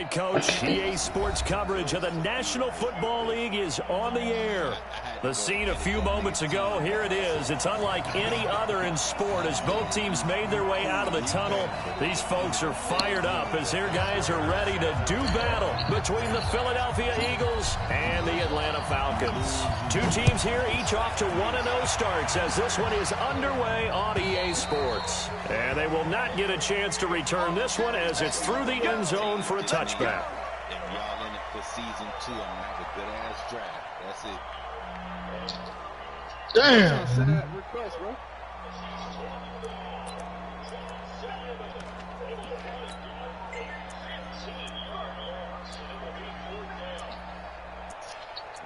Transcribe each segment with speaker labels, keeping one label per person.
Speaker 1: right, Coach. EA Sports coverage of the National Football League is on the air. The scene a few moments ago, here it is. It's unlike any other in sport as both teams made their way out of the tunnel. These folks are fired up as their guys are ready to do battle between the Philadelphia Eagles and the Atlanta Falcons. Two teams here, each off to 1-0 starts as this one is underway on EA Sports. And they will not get a chance to return this one as it's through the end zone for a touchback.
Speaker 2: And y'all in it for season 2. I'm going to have a good-ass draft. That's it.
Speaker 3: Damn.
Speaker 4: Send that request, bro.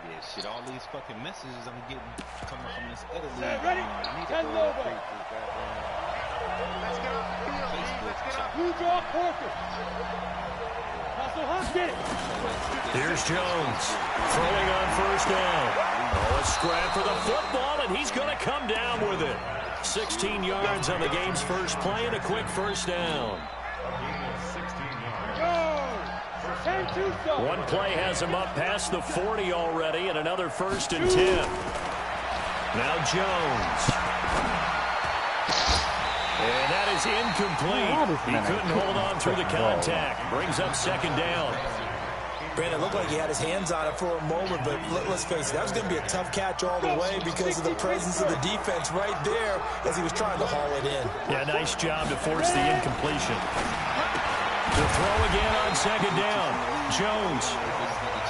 Speaker 2: Yeah, shit, all these fucking messages I'm getting coming from this other league.
Speaker 4: Ready?
Speaker 2: I need to
Speaker 4: 10
Speaker 2: go
Speaker 4: over.
Speaker 2: update this goddamn Facebook chat.
Speaker 4: Blue draw Porker. Hustle, Hunt, get it.
Speaker 1: Here's Jones throwing on first down. Oh, a scrap for the football, and he's going to come down with it. 16 yards on the game's first play and a quick first down. One play has him up past the 40 already and another 1st and 10. Now Jones. And that is incomplete. He couldn't hold on through the contact. Brings up 2nd down.
Speaker 5: Brandon, it looked like he had his hands on it for a moment, but let's face it, that was going to be a tough catch all the way because of the presence of the defense right there as he was trying to haul it in.
Speaker 1: Yeah, nice job to force the incompletion. To throw again on 2nd down. Jones.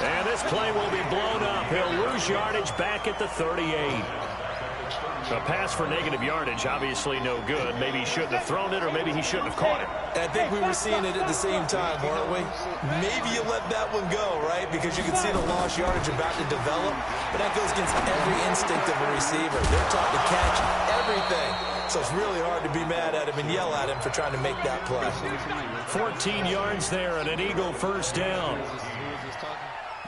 Speaker 1: And this play will be blown up. He'll lose yardage back at the 38. A pass for negative yardage, obviously no good. Maybe he shouldn't have thrown it, or maybe he shouldn't have caught it.
Speaker 5: And I think we were seeing it at the same time, weren't we? Maybe you let that one go, right? Because you can see the lost yardage about to develop. But that goes against every instinct of a receiver. They're taught to catch everything. So it's really hard to be mad at him and yell at him for trying to make that play.
Speaker 1: 14 yards there and an Eagle 1st down.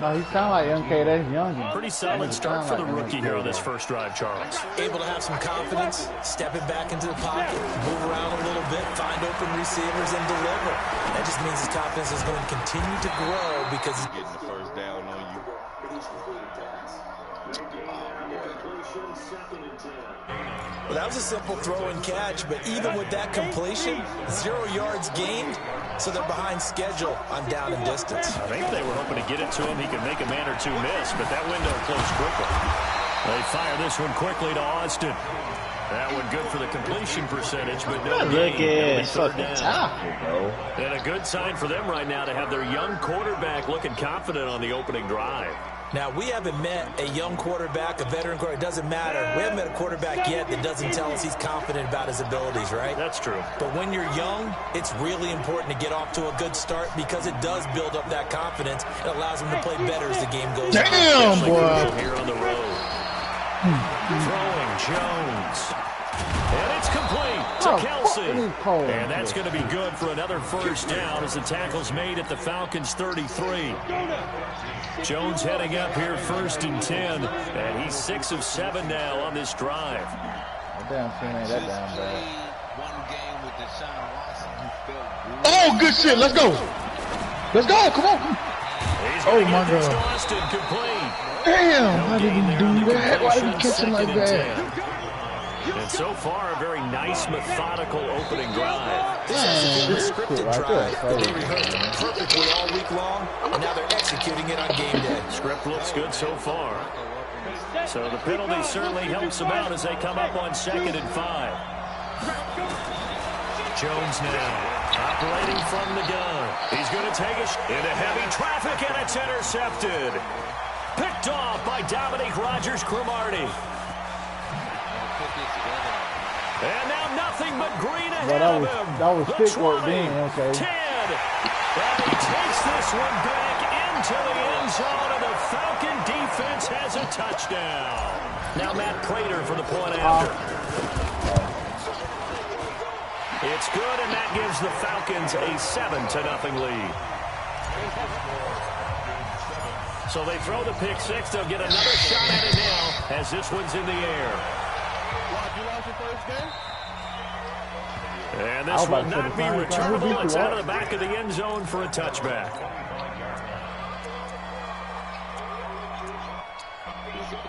Speaker 3: No, he sound like young K. That's young.
Speaker 1: Pretty solid start for the rookie here on this first drive, Charles.
Speaker 5: Able to have some confidence, stepping back into the pocket, move around a little bit, find open receivers, and deliver. That just means his confidence is going to continue to grow because he's
Speaker 2: Getting the first down on you.
Speaker 5: Well, that was a simple throw and catch, but even with that completion, 0 yards gained, so they're behind schedule on down and distance.
Speaker 1: I think they were hoping to get it to him. He could make a man or two miss, but that window closed quickly. They fire this one quickly to Austin. That one good for the completion percentage, but no gain. And a good sign for them right now to have their young quarterback looking confident on the opening drive.
Speaker 5: Now, we haven't met a young quarterback, a veteran quarterback. It doesn't matter. We haven't met a quarterback yet that doesn't tell us he's confident about his abilities, right?
Speaker 1: That's true.
Speaker 5: But when you're young, it's really important to get off to a good start because it does build up that confidence. It allows him to play better as the game goes on.
Speaker 3: Damn, boy.
Speaker 1: Here on the road. Throwing Jones. And it's complete to Kelsey. And that's going to be good for another 1st down as the tackle's made at the Falcons' 33. Jones heading up here 1st and 10. And he's 6 of 7 now on this drive.
Speaker 3: Oh, good shit. Let's go. Let's go. Come on. Oh, my God.
Speaker 1: Austin complete.
Speaker 3: Damn. Why did he do that? Why did he catch him like that?
Speaker 1: And so far, a very nice, methodical opening drive.
Speaker 5: This has been a scripted drive that they rehearsed perfectly all week long, and now they're executing it on game day.
Speaker 1: Script looks good so far. So the penalty certainly helps them out as they come up on 2nd and 5. Jones now operating from the gun. He's going to take it into heavy traffic, and it's intercepted. Picked off by Dominique Rodgers-Cromartie. And now nothing but green ahead of him.
Speaker 3: That was thick work then, okay.
Speaker 1: 10. And he takes this one back into the end zone, and the Falcon defense has a touchdown. Now Matt Prater for the point after. It's good, and that gives the Falcons a 7-0 lead. So they throw the pick 6. They'll get another shot at it now as this one's in the air. And this will not be returnable. It's out of the back of the end zone for a touchback.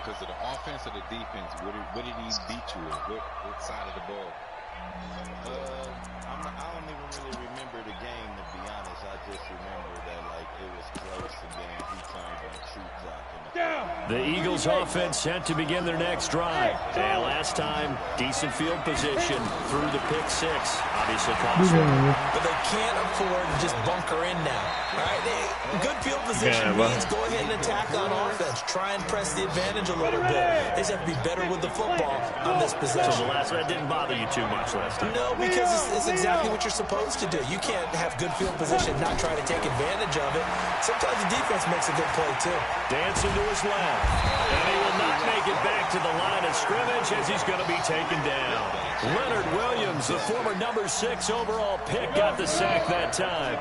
Speaker 2: because of the offense or the defense? What did he beat you with? What side of the ball? I don't even really remember the game, to be honest. I just remember that like it was close, and then he turned on true clock.
Speaker 1: The Eagles offense set to begin their next drive. And last time, decent field position through the pick six. Obviously cost them.
Speaker 5: But they can't afford to just bunker in now. All right, good field position means go ahead and attack on offense. Try and press the advantage a little bit. They just have to be better with the football on this possession.
Speaker 1: So that didn't bother you too much last time?
Speaker 5: No, because it's exactly what you're supposed to do. You can't have good field position and not try to take advantage of it. Sometimes the defense makes a good play, too.
Speaker 1: Dancing to his left. And he will not make it back to the line of scrimmage as he's going to be taken down. Leonard Williams, the former number 6 overall pick, got the sack that time.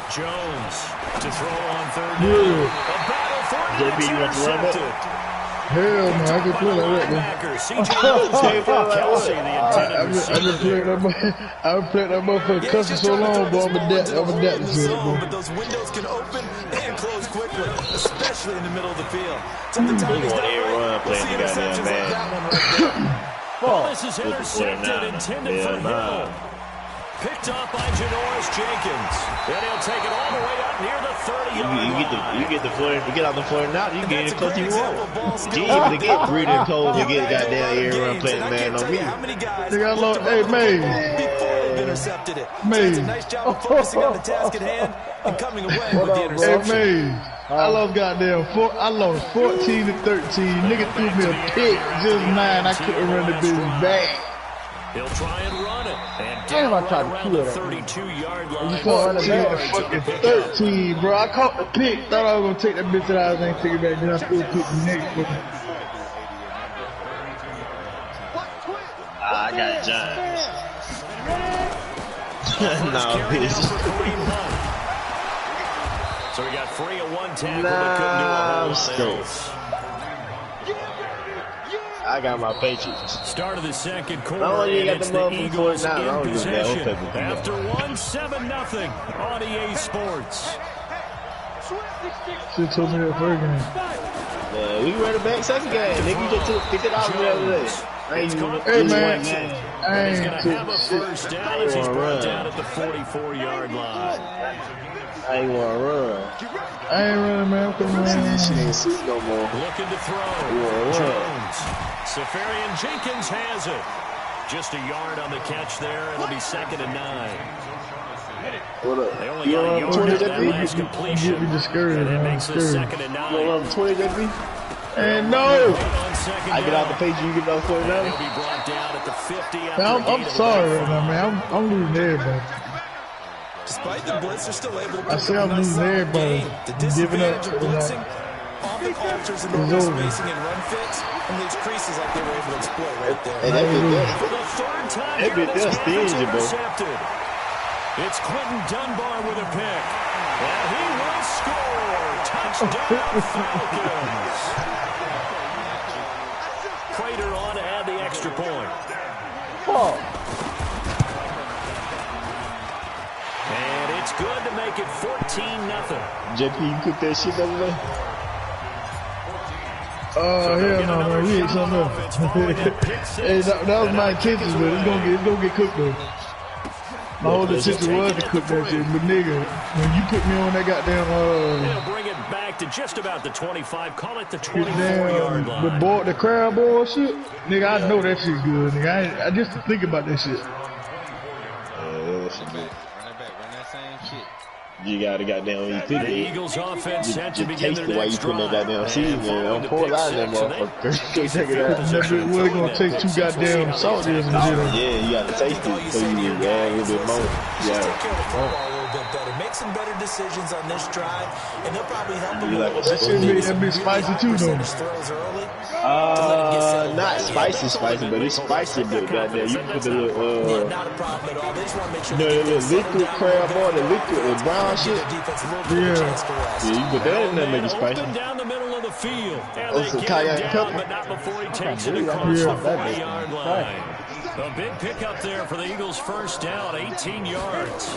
Speaker 1: Jones to throw on third down. A battle for it. It's intercepted.
Speaker 3: Hell no, I can play like that.
Speaker 1: Kelsey, the intended receiver.
Speaker 3: I've played that motherfucker cussing so long, boy. I'm adapt to it, boy.
Speaker 5: But those windows can open and close quickly, especially in the middle of the field. So the time he's done right, we'll see interceptions like that one right there.
Speaker 1: Well, this is intercepted, intended for Hill. Picked up by Janoris Jenkins. And he'll take it all the way up near the 30-yard line.
Speaker 6: You get the floor, you get out the floor now, you get it close to you want. You ain't able to get breathing cold to get goddamn air run playing man on me.
Speaker 3: They got low, hey, Mays.
Speaker 5: Intercepted it.
Speaker 3: Mays.
Speaker 5: So a nice job of focusing on the task at hand and coming away with the interception.
Speaker 3: Hey, Mays. I lost 14 to 13. Nigga threw me a pick just 9. I couldn't run the business back.
Speaker 1: He'll try and run it. And down right around the 32-yard line.
Speaker 3: 13, bro. I caught the pick. Thought I was going to take that bitch that I was going to take it back. Then I still picked the next one.
Speaker 6: I got Giants. No, bitch.
Speaker 1: So we got free at one tackle, but couldn't do a whole lot else.
Speaker 6: I got my Patriots.
Speaker 1: Start of the second quarter,
Speaker 6: and
Speaker 1: it's the Eagles in possession. After 1-7-0 on EA Sports.
Speaker 3: Shit told me that first game.
Speaker 6: Yeah, we ran it back second game. Nigga, you just took $50 the other day.
Speaker 3: Hey, man.
Speaker 1: He's going to have a first down as he's brought down at the 44-yard line.
Speaker 6: I ain't want to run.
Speaker 3: I ain't running, man.
Speaker 6: She ain't see no more.
Speaker 1: Looking to throw. Jones. Safarian Jenkins has it. Just a yard on the catch there. It'll be 2nd and 9.
Speaker 6: What up?
Speaker 1: They only got a yard on that last completion.
Speaker 3: Get me discouraged.
Speaker 1: And it makes it 2nd and 9.
Speaker 6: You want 20, JP?
Speaker 3: And no!
Speaker 6: I get out the page, you get out 49?
Speaker 1: He'll be brought down at the 50.
Speaker 3: I'm sorry right now, man. I'm losing everybody.
Speaker 5: Despite the blitz, they're still able to
Speaker 3: I see I'm losing everybody.
Speaker 5: The disadvantage of blitzing often alters the normal spacing and run fits, and leaves creases like they were able to exploit right there.
Speaker 6: Hey,
Speaker 1: For the third time here, this game is intercepted. It's Quentin Dunbar with a pick. And he will score. Touchdown, Falcons. Prater on to add the extra point. And it's good to make it 14-0.
Speaker 6: JP, you cook that shit over there?
Speaker 3: Hell no, man. We ate something else. Hey, that was my intentions, but it's gonna get cooked though. My whole intention was to cook that shit, but nigga, when you put me on that goddamn
Speaker 1: They'll bring it back to just about the 25. Call it the 24-yard line.
Speaker 3: The crab boil shit, nigga, I know that shit good, nigga. I just think about that shit.
Speaker 6: You gotta goddamn eat it.
Speaker 1: The Eagles offense set to begin
Speaker 6: taste
Speaker 1: their
Speaker 6: the way you
Speaker 1: next
Speaker 6: put that
Speaker 1: drive.
Speaker 6: goddamn season. Don't pour it out of that motherfucker. Can't take it out.
Speaker 3: We're gonna take 2 goddamn saltiers and shit.
Speaker 6: Yeah, you gotta taste it so you can add a little bit more.
Speaker 5: Yeah. Bit better. Make some better decisions on this drive, and they'll probably help them a little bit.
Speaker 3: That be spicy too, though.
Speaker 6: Not spicy, but it's spicy, but goddamn, you put the little,
Speaker 5: not a problem at all. They just want to make sure
Speaker 6: the liquid crab oil, the liquid brown shit.
Speaker 3: Yeah,
Speaker 6: you put that in there, make it spicy.
Speaker 1: Down the middle of the field. And
Speaker 6: Oh,
Speaker 1: they
Speaker 6: some
Speaker 1: get
Speaker 6: cayenne
Speaker 1: him
Speaker 6: pepper.
Speaker 1: down, but not before he takes it across the 40-yard line. A big pickup there for the Eagles' first down, 18 yards.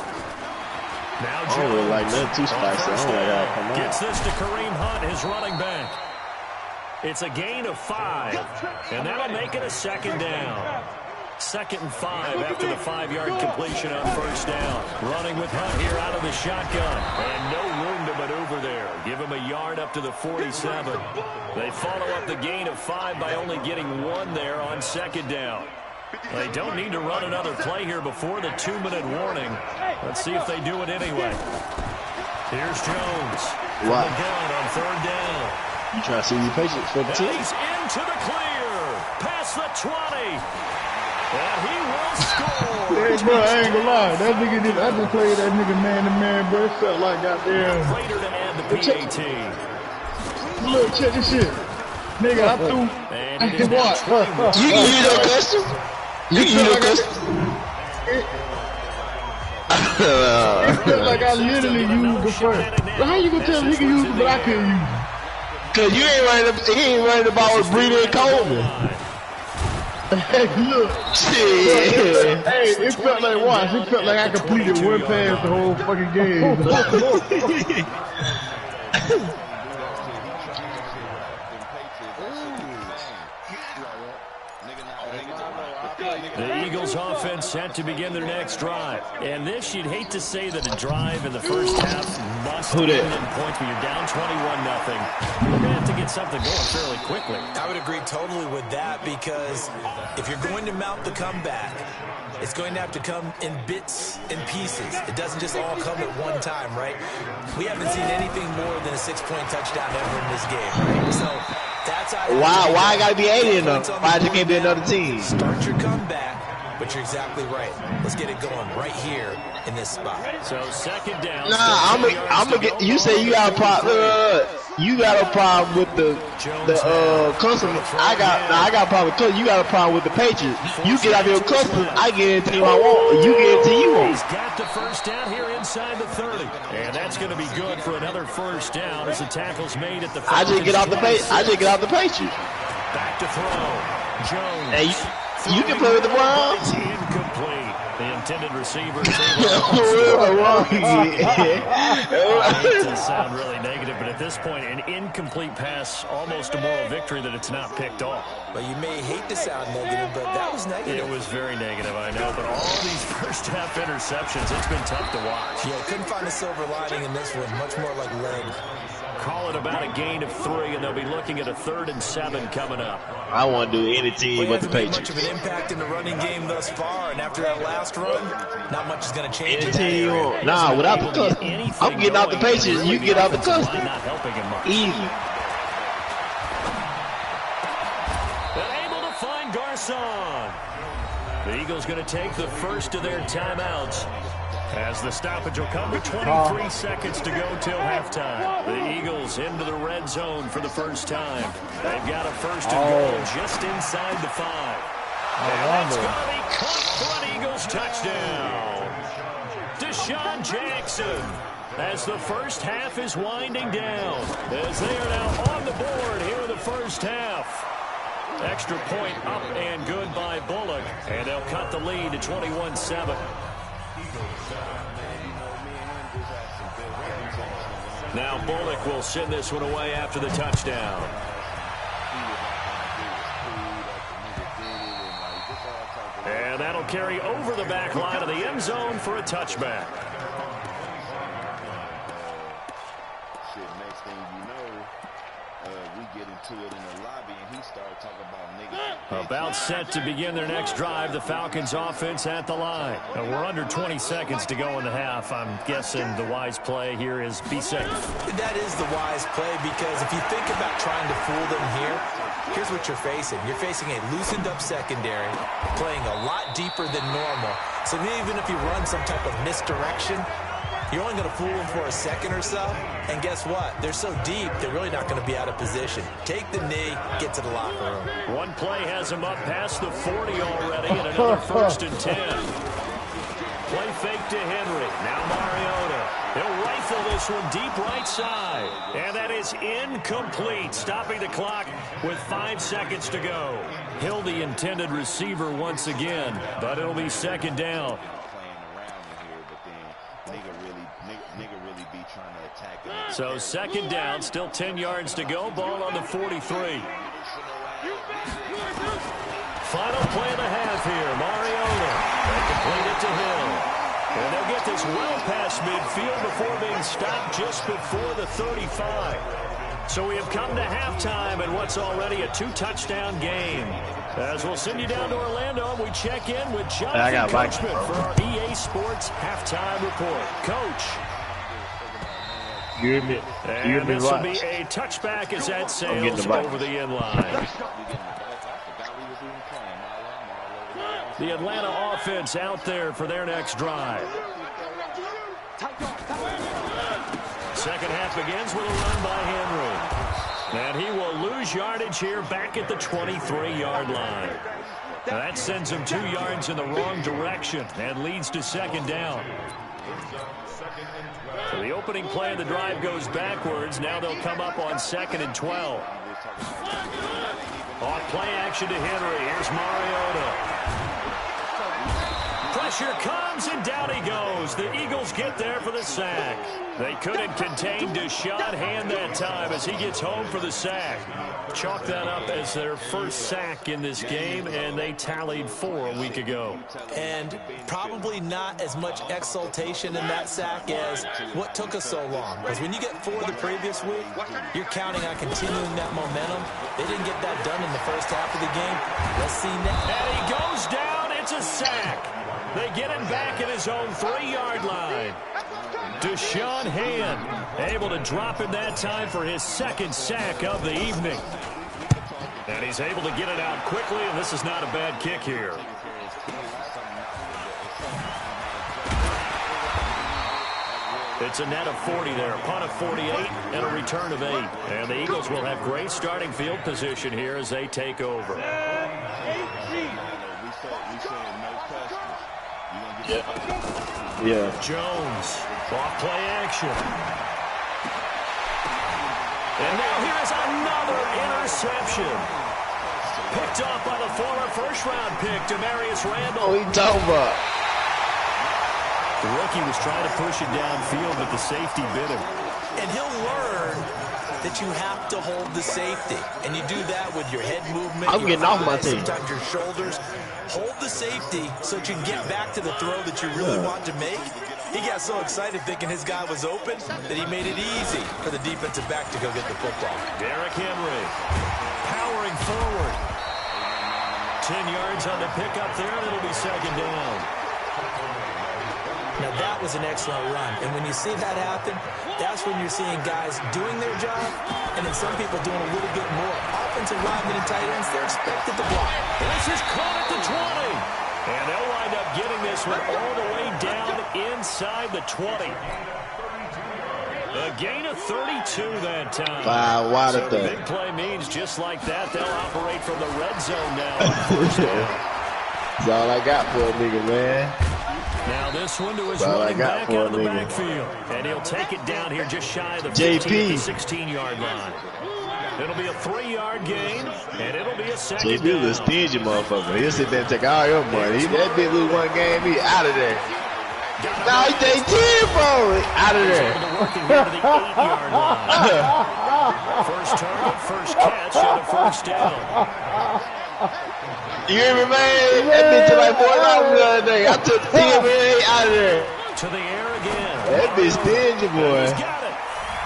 Speaker 1: Now
Speaker 6: I don't really like nothing too spicy. I don't like how it come out.
Speaker 1: Gets this to Kareem Hunt, his running back. It's a gain of 5, and that'll make it a 2nd down. 2nd and 5 after the 5-yard completion on 1st down. Running with Hunt here out of the shotgun. And no room to maneuver there. Give him a yard up to the 47. They follow up the gain of 5 by only getting 1 there on 2nd down. They don't need to run another play here before the 2-minute warning. Let's see if they do it anyway. Here's Jones.
Speaker 6: Wow.
Speaker 1: Again on 3rd down.
Speaker 6: You try to see your patience for the team.
Speaker 1: He's into the clear. Past the 20. And he will score.
Speaker 3: Hey, bro, I ain't gonna lie. That nigga I just played that nigga man-to-man, bro. It felt like goddamn.
Speaker 1: Later to add the PAT.
Speaker 3: Look, check this shit. Nigga, I threw.
Speaker 1: And it is now
Speaker 3: What?
Speaker 1: 21.
Speaker 6: You can use your custom. You can use your custom.
Speaker 3: It felt like I literally used the first. But how you gonna tell me he can use it, but I couldn't use it?
Speaker 6: Cause you ain't running the ball with Breida and Coleman.
Speaker 3: Hey, look.
Speaker 6: Shit.
Speaker 3: Hey, it felt like watch. It felt like I completed 1 pass the whole fucking game.
Speaker 1: The Eagles offense set to begin their next drive. And this, you'd hate to say that a drive in the first half must end in points, but you're down 21-0. You're going to have to get something going fairly quickly.
Speaker 5: I would agree totally with that, because if you're going to mount the comeback, it's going to have to come in bits and pieces. It doesn't just all come at one time, right? We haven't seen anything more than a 6-point touchdown ever in this game, right? So that's how.
Speaker 6: Why I gotta be 80 enough? Why just can't be another team?
Speaker 5: Start your comeback, but you're exactly right. Let's get it going right here in this spot.
Speaker 1: So 2nd down.
Speaker 6: Nah, I'm gonna get. You say you got a problem. You got a problem with the custom. I got a problem with custom. You got a problem with the Patriots. You get out of your custom. I get into you I want. You get into you want.
Speaker 1: He's got the 1st down here inside the 30. And that's going to be good for another 1st down as the tackle's made at the 5.
Speaker 6: I just get out the Patriots.
Speaker 1: Back to throw. Jones.
Speaker 6: Hey, you can play with the Browns.
Speaker 1: It's incomplete. The intended receiver. I hate to sound really negative, but at this point, an incomplete pass, almost a moral victory that it's not picked off.
Speaker 5: But you may hate to sound negative, but that was negative.
Speaker 1: It was very negative, I know, but all these first half interceptions, it's been tough to watch.
Speaker 5: Yeah, couldn't find a silver lining in this one. Much more like leg.
Speaker 1: Call it about a gain of 3, and they'll be looking at a 3rd and 7 coming up.
Speaker 6: I want to do any team but the Patriots.
Speaker 5: Much of an impact in the running game thus far, and after that last run, not much is going to change.
Speaker 6: Any team you want. Nah, without the custom. I'm getting out the Patriots. You get out the custom.
Speaker 1: Not helping him much.
Speaker 6: Easy.
Speaker 1: They're able to find Garcon. The Eagles going to take the first of their timeouts, as the stoppage will come with 23 seconds to go till halftime. The Eagles into the red zone for the first time. They've got a 1st and goal just inside the 5. And that's going to be caught for an Eagles touchdown. Deshaun Jackson, as the first half is winding down, as they are now on the board here in the first half. Extra point up and good by Bullock, and they'll cut the lead to 21-7. Now Bullock will send this one away after the touchdown. And that'll carry over the back line of the end zone for a touchback.
Speaker 2: Next thing you know, we get into it in the lobby, and he started talking about niggas.
Speaker 1: About set to begin their next drive, the Falcons offense at the line. Now we're under 20 seconds to go in the half. I'm guessing the wise play here is be safe.
Speaker 5: That is the wise play, because if you think about trying to fool them here, here's what you're facing. You're facing a loosened up secondary, playing a lot deeper than normal. So even if you run some type of misdirection, you're only going to fool them for a second or so. And guess what? They're so deep, they're really not going to be out of position. Take the knee, get to the locker room.
Speaker 1: One play has them up past the 40 already, and another 1st and 10. Play fake to Henry. Now Mariota. He'll rifle this one deep right side. And that is incomplete, stopping the clock with 5 seconds to go. Hill, the intended receiver once again, but it'll be 2nd down.
Speaker 2: trying to attack him.
Speaker 1: So second down, still 10 yards to go. Ball on the 43. Final play of the half here. Mariota. They complete it to Hill. And they'll get this well past midfield before being stopped just before the 35. So we have come to halftime in what's already a 2-touchdown game. As we'll send you down to Orlando, we check in with Jonathan Coachman for our EA Sports Halftime Report. Coach.
Speaker 6: And
Speaker 1: this will be a touchback as that sails over the end line. The Atlanta offense out there for their next drive. Second half begins with a run by Henry. And he will lose yardage here back at the 23-yard line. That sends him 2 yards in the wrong direction and leads to second down. So the opening play of the drive goes backwards. Now they'll come up on 2nd and 12. On play action to Henry. Here's Mariota. Pressure comes, and down he goes. The Eagles get there for the sack. They couldn't contain Deshaun Hand that time as he gets home for the sack. Chalk that up as their first sack in this game, and they tallied 4 a week ago.
Speaker 5: And probably not as much exultation in that sack as what took us so long. Because when you get 4 the previous week, you're counting on continuing that momentum. They didn't get that done in the first half of the game. Let's see now.
Speaker 1: And he goes down. It's a sack. They get him back at his own 3-yard line. Deshaun Hand able to drop him that time for his second sack of the evening. And he's able to get it out quickly, and this is not a bad kick here. It's a net of 40 there, a punt of 48, and a return of 8. And the Eagles will have great starting field position here as they take over.
Speaker 6: Yeah.
Speaker 1: Jones, off play action. And now here is another interception. Picked off by the former first-round pick, Demarius Randall.
Speaker 6: Oh, he talking about.
Speaker 1: The rookie was trying to push it downfield, but the safety bit him.
Speaker 5: And he'll learn that you have to hold the safety. And you do that with your head movement.
Speaker 6: I'm getting off my team.
Speaker 5: Sometimes your shoulders. Hold the safety so that you can get back to the throw that you really want to make. He got so excited thinking his guy was open that he made it easy for the defensive back to go get the football.
Speaker 1: Derrick Henry powering forward. 10 yards on the pickup there, and it'll be second down.
Speaker 5: Now that was an excellent run, and when you see that happen, that's when you're seeing guys doing their job, and then some people doing a little bit more. Offensive linemen and tight ends, they're expected to block.
Speaker 1: This is caught at the 20, and they'll wind up getting this one all the way down inside the 20. A gain of 32 that time.
Speaker 6: Wow, what
Speaker 1: so
Speaker 6: a
Speaker 1: the
Speaker 6: thing.
Speaker 1: big play means just like that, they'll operate from the red zone now.
Speaker 6: That's all I got for a nigga, man.
Speaker 1: Now this one to his running back out of the backfield. And he'll take it down here just shy of the 15 to 16-yard line. It'll be a 3-yard gain, and it'll be a second down.
Speaker 6: JP was a stingy motherfucker. He'll sit there and take all your money. That bitch lose one game, he out of there. Now he take 10 for it. Out of there.
Speaker 1: Working here to the 8-yard line. First target, first catch, and a first down.
Speaker 6: You hear me, man? That bitch took like $4 the other day. I took 10 man out of there.
Speaker 1: To the air again.
Speaker 6: That bitch stingy, boy.
Speaker 1: He's got it.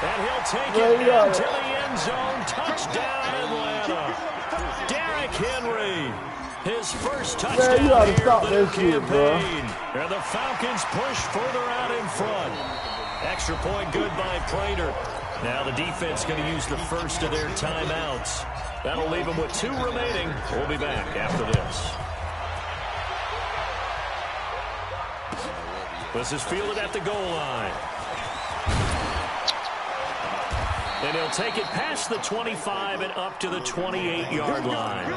Speaker 1: And he'll take it down to the end zone. Touchdown, Atlanta. Derrick Henry. His first touchdown here of the campaign. And the Falcons push further out in front. Extra point good by Prater. Now the defense going to use the first of their timeouts. That'll leave them with 2 remaining. We'll be back after this. This is fielded at the goal line. And he'll take it past the 25 and up to the 28-yard line.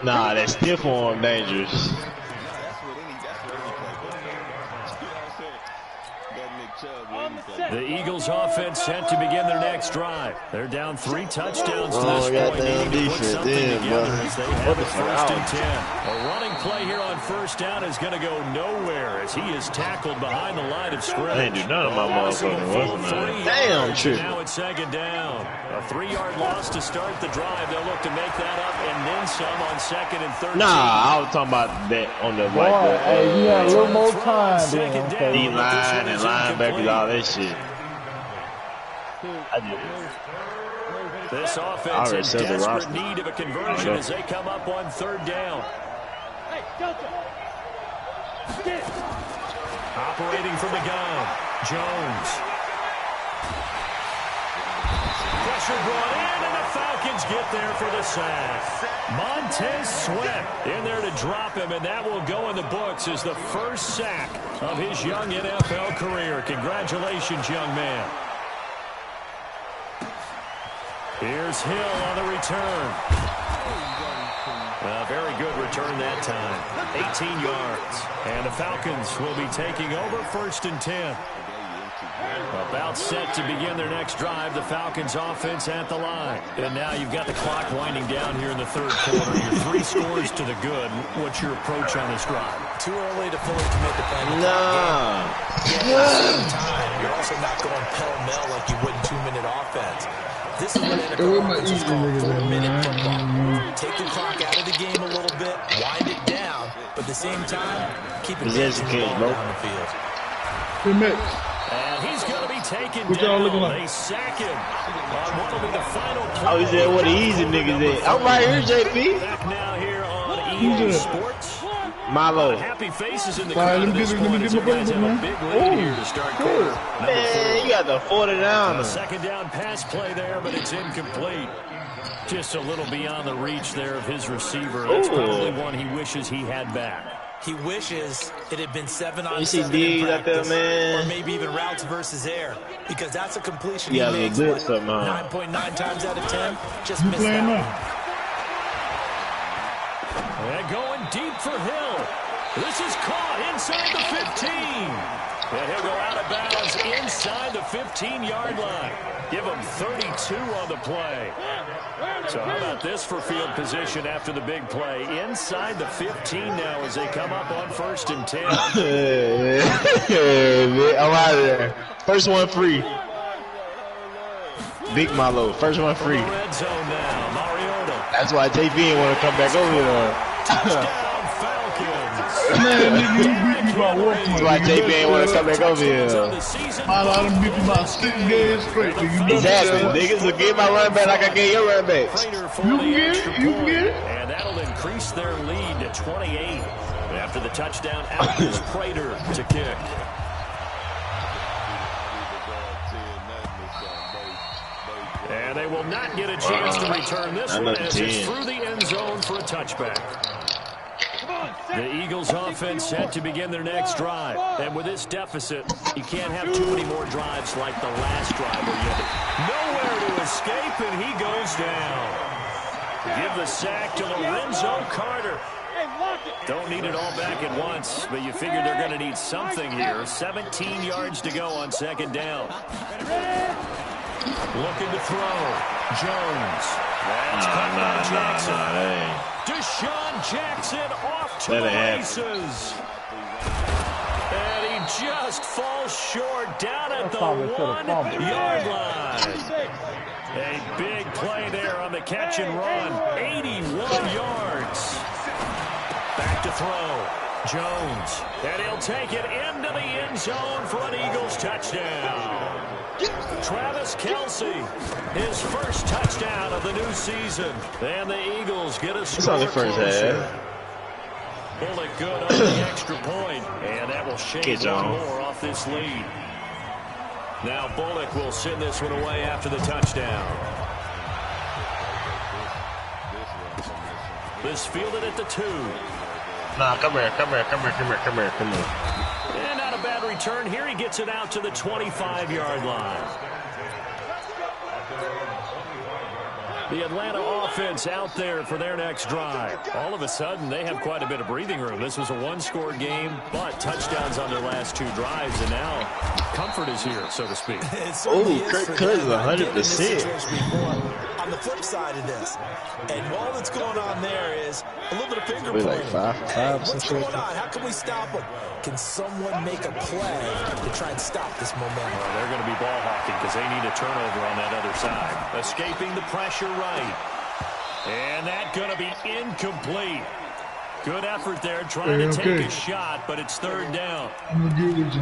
Speaker 6: Nah, that stiff arm dangerous.
Speaker 2: That's what any play. That Nick Chubb,
Speaker 4: On the set.
Speaker 1: The Eagles offense set to begin their next drive. They're down 3 touchdowns to this point. They need to put something together as they have it 1st and 10. A running play here on 1st down is going to go nowhere as he is tackled behind the line of scrimmage.
Speaker 6: I ain't do none of my motherfucking work, man. Damn, true.
Speaker 1: Now it's 2nd down. A 3-yard loss to start the drive. They'll look to make that up and then some on 2nd and 13.
Speaker 6: Nah, I was talking about that on the
Speaker 3: Hey, you had a little more time.
Speaker 6: D-line and linebackers, all that shit. I did.
Speaker 1: This offense in desperate need of a conversion as they come up on 3rd down.
Speaker 4: Hey, Delta.
Speaker 1: Operating from the gun, Jones. Pressure brought in, and the Falcons get there for the sack. Montez Sweat in there to drop him, and that will go in the books as the first sack of his young NFL career. Congratulations, young man. Here's Hill on the return. A very good return that time. 18 yards. And the Falcons will be taking over 1st and 10. About set to begin their next drive. The Falcons offense at the line. And now you've got the clock winding down here in the 3rd quarter. You're 3 scores to the good. What's your approach on this drive?
Speaker 5: Too early to fully commit to playing the
Speaker 6: Nah.
Speaker 5: At the same time, you're also not going pell-mell like you would in 2-minute offense. This is what NFL offenses call 4-minute football. Take the clock out of the game a little bit, wind it down, but at the same time, keep it moving down the field.
Speaker 1: And he's going to be taken down. They sack him on what will be the final play.
Speaker 6: Oh, he said, what the easy niggas at? I'm right here, JP.
Speaker 1: Back now here on EA Sports.
Speaker 6: Milo.
Speaker 1: Happy faces in the crowd at this point as you guys have a big lead here to start quarter.
Speaker 6: Man, you got the 40 down.
Speaker 1: 2nd down pass play there, but it's incomplete. Just a little beyond the reach there of his receiver. That's probably one he wishes he had back.
Speaker 5: He wishes it had been 7 on 7
Speaker 6: CDs
Speaker 5: in practice,
Speaker 6: there, man.
Speaker 5: or maybe even routes versus air, because that's a completion
Speaker 6: Yeah,
Speaker 5: he makes 9.9 times out of 10. Just missed that one.
Speaker 1: And going deep for Hill. This is caught inside the 15. And he'll go out of bounds inside the 15-yard line. Give him 32 on the play. So how about this for field position after the big play? Inside the 15 now as they come up on 1st and 10.
Speaker 6: I'm out of there. First one free. Big Malo. First one free.
Speaker 1: Red zone now. Mariota.
Speaker 6: That's why JP didn't want to come back over here.
Speaker 1: Touchdown Falcons.
Speaker 3: Man, nigga, you beat me by 1 point.
Speaker 6: That's why JP ain't want to come back over here.
Speaker 3: I done beat you by 6 games straight, nigga.
Speaker 6: Exactly, nigga. So give my running back like I gave your running backs.
Speaker 3: You can get it. You can get it.
Speaker 1: And that'll increase their lead to 28. After the touchdown, out is Prater to kick. And they will not get a chance to return this one as it's through the end zone for a touchback. The Eagles offense set to begin their next drive. And with this deficit, you can't have too many more drives like the last drive where you had nowhere to escape and he goes down. Give the sack to Lorenzo Carter. Don't need it all back at once, but you figure they're going to need something here. 17 yards to go on 2nd down. Looking to throw. Jones. That's caught by Jackson. Deshaun Jackson off to the races. And he just falls short down at the 1-yard line. A big play there on the catch and run. 81 yards. Back to throw. Jones. And he'll take it into the end zone for an Eagles touchdown. Travis Kelce, his first touchdown of the new season. And the Eagles get a score closer. Bullock good on the extra point. And that will shave one more off this lead. Now Bullock will send this one away after the touchdown. This fielded at the 2.
Speaker 6: Nah, come here.
Speaker 1: And not a bad return here. He gets it out to the 25-yard line. The Atlanta offense out there for their next drive. All of a sudden, they have quite a bit of breathing room. This was a one-score game, but touchdowns on their last 2 drives, and now comfort is here, so to speak.
Speaker 6: Oh, Kirk Cousins 100%.
Speaker 5: On the flip side of this, and all that's going on there is a little bit of finger pointing.
Speaker 6: Like 5 for 5.
Speaker 5: What's going on? How can we stop them? Can someone make a play to try and stop this momentum?
Speaker 1: Well, they're going to be ball hawking because they need a turnover on that other side. Escaping the pressure right. And that's going to be incomplete. Good effort there trying to take a shot, but it's 3rd down.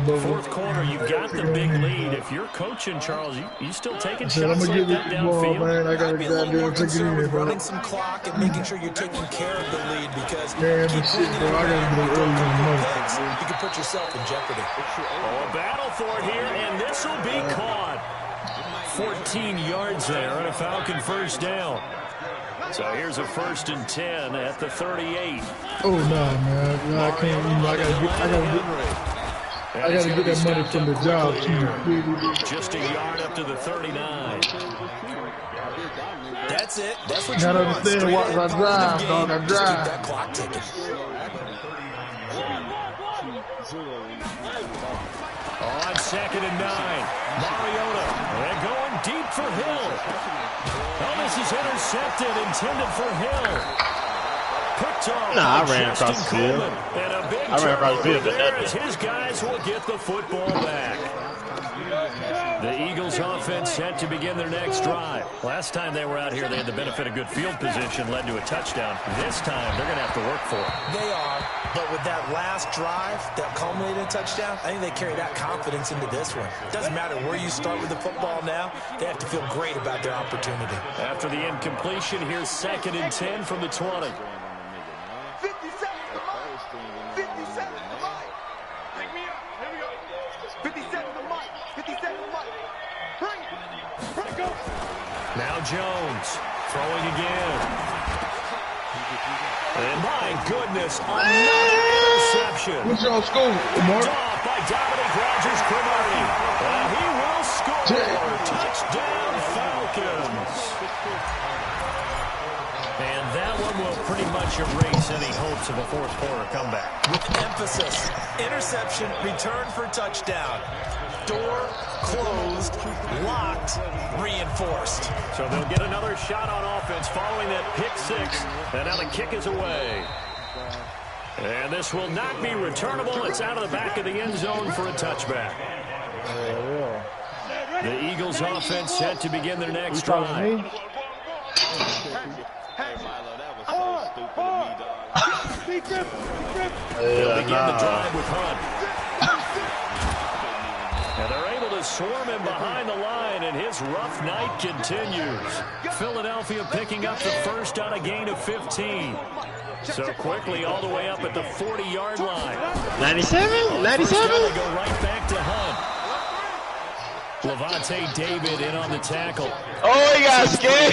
Speaker 1: 4th quarter, you've got the big lead. If you're coaching, Charles, you still taking shots like that downfield?
Speaker 3: Man, I got to goddamn take it in, bro.
Speaker 5: Running some clock and making sure you're taking care of the lead because
Speaker 3: damn shit, bro. I got to get early in the morning.
Speaker 5: You can put yourself in jeopardy.
Speaker 1: Oh, a battle for it here, and this will be caught. 14 yards there on a Falcon 1st down. So here's a 1st and 10 at the 38.
Speaker 3: Oh no, man! No, I can't. I gotta get that money from the job too.
Speaker 1: Just a yard up to the 39.
Speaker 5: That's it. That's what you
Speaker 3: gotta
Speaker 5: want.
Speaker 3: understand what I drive, dog. I drive.
Speaker 5: Just keep that clock ticking.
Speaker 1: On 2nd and 9, Mariota. They're going deep for Hill. Oh, this is intercepted, intended for Hill. Picked off.
Speaker 6: Nah, I ran across the field.
Speaker 1: And a big
Speaker 6: I ran across the field, but
Speaker 1: there as his guys will get the football back. The Eagles offense set to begin their next drive. Last time they were out here, they had the benefit of good field position, led to a touchdown. This time, they're going to have to work for it.
Speaker 5: They are, but with that last drive that culminated in a touchdown, I think they carry that confidence into this one. It doesn't matter where you start with the football now. They have to feel great about their opportunity.
Speaker 1: After the incompletion, here's 2nd and 10 from the 20.
Speaker 4: 57 to Mike. 57 to Mike. Bring it. Go.
Speaker 1: Now Jones throwing again. And my goodness, another interception.
Speaker 3: What's y'all score, Mark?
Speaker 1: Off by Dominic Rodgers-Cromartie. And he will score. Touchdown, Falcons. And that one will pretty much erase any hopes of a 4th quarter comeback.
Speaker 5: With emphasis, interception, return for touchdown. Door closed, locked, reinforced.
Speaker 1: So they'll get another shot on offense following that pick 6. And now the kick is away. And this will not be returnable. It's out of the back of the end zone for a touchback. The Eagles offense set to begin their next drive. They'll begin the drive with Hunt. And they're able to swarm him behind the line, and his rough night continues. Philadelphia picking up the first on a gain of 15. So quickly all the way up at the 40-yard line.
Speaker 6: 97? 97?
Speaker 1: They go right back to Hunt. Levante David in on the tackle.
Speaker 6: Oh, he got scared.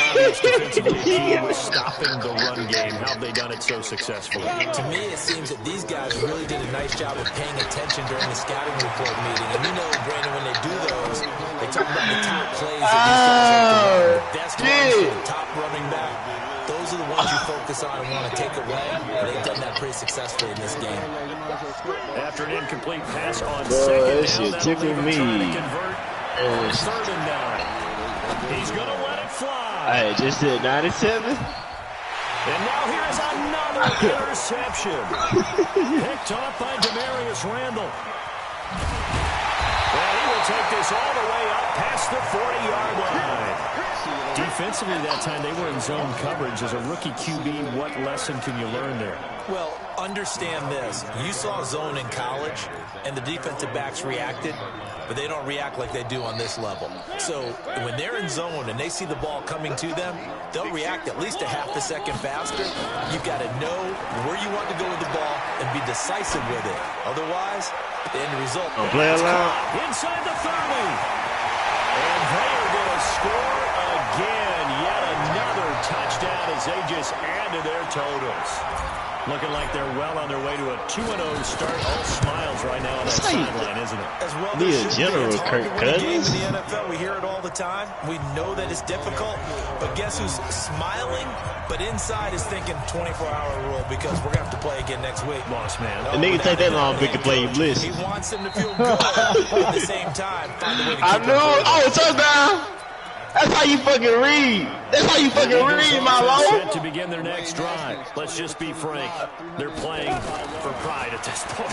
Speaker 1: He was stopping the run game. How have they done it so successfully?
Speaker 5: To me, it seems that these guys really did a nice job of paying attention during the scouting report meeting. And you know, Brandon, when they do those, they talk about the top plays that these guys have to run. The best runs for the top running back. Those are the ones you focus on and want to take away. And they've done that pretty successfully in this game.
Speaker 1: After an incomplete pass on second down, that'll leave him trying to convert. 3rd and 9. He's going to let it fly.
Speaker 6: I just said 97.
Speaker 1: And now here's another interception. Picked off by Demarius Randall. Well, he will take this all the way up past the 40-yard line. Defensively that time, they were in zone coverage. As a rookie QB, what lesson can you learn there?
Speaker 5: Well, understand this. You saw zone in college, and the defensive backs reacted, but they don't react like they do on this level. So when they're in zone and they see the ball coming to them, they'll react at least a half a second faster. You've got to know where you want to go with the ball and be decisive with it. Otherwise, the end result.
Speaker 6: Don't play along.
Speaker 1: Inside the 30. And they are going to score again. Yet another touchdown as they just add to their totals. Looking like they're well on their way to a 2-0 start. All smiles right now on that sideline, isn't it?
Speaker 5: As well,
Speaker 6: Be a general, Kirk Cousins.
Speaker 5: In the NFL, we hear it all the time. We know that it's difficult, but guess who's smiling? But inside is thinking 24-hour rule because we're going to have to play again next week.
Speaker 1: Boss man.
Speaker 6: The nigga take that long, big to play bliss.
Speaker 5: He wants them to feel good at the same time. Find a way to keep
Speaker 6: I knew it. Oh, touchdown. That's how you fucking read. That's how you fucking read, my lord.
Speaker 1: Set to begin their next drive. Let's just be frank. They're playing for pride at this point.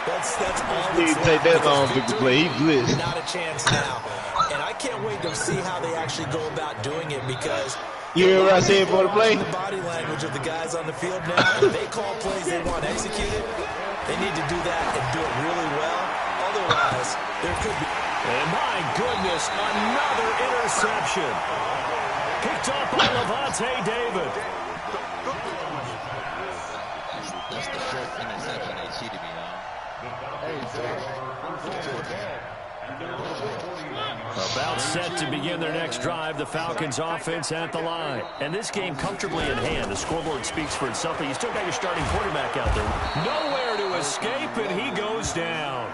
Speaker 5: that's all.
Speaker 6: Nigga take that long, big to play. He bliss.
Speaker 5: Not a chance now. And I can't wait to see how they actually go about doing it because
Speaker 6: you hear what I said for the play?
Speaker 5: The body language of the guys on the field now, if they call plays they want executed, they need to do that and do it really well. Otherwise, there could be...
Speaker 1: And my goodness, another interception. Picked up by Levante David.
Speaker 2: That's the first interception they cheated me on.
Speaker 1: About set to begin their next drive, the Falcons offense at the line. And this game comfortably in hand. The scoreboard speaks for itself, but you still got your starting quarterback out there. Nowhere to escape, and he goes down.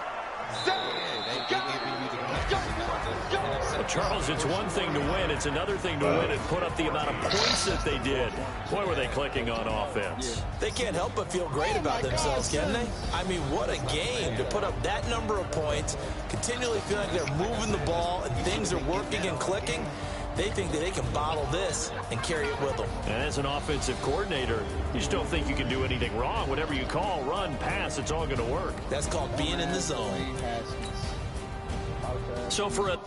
Speaker 1: Well, Charles, it's one thing to win. It's another thing to win and put up the amount of points that they did. Boy, were they clicking on offense.
Speaker 5: They can't help but feel great about themselves, can they? I mean, what a game to put up that number of points, continually feeling like they're moving the ball and things are working and clicking. They think that they can bottle this and carry it with them. And
Speaker 1: as an offensive coordinator, you just don't think you can do anything wrong. Whatever you call, run, pass, it's all going to work.
Speaker 5: That's called being in the zone.
Speaker 1: So for a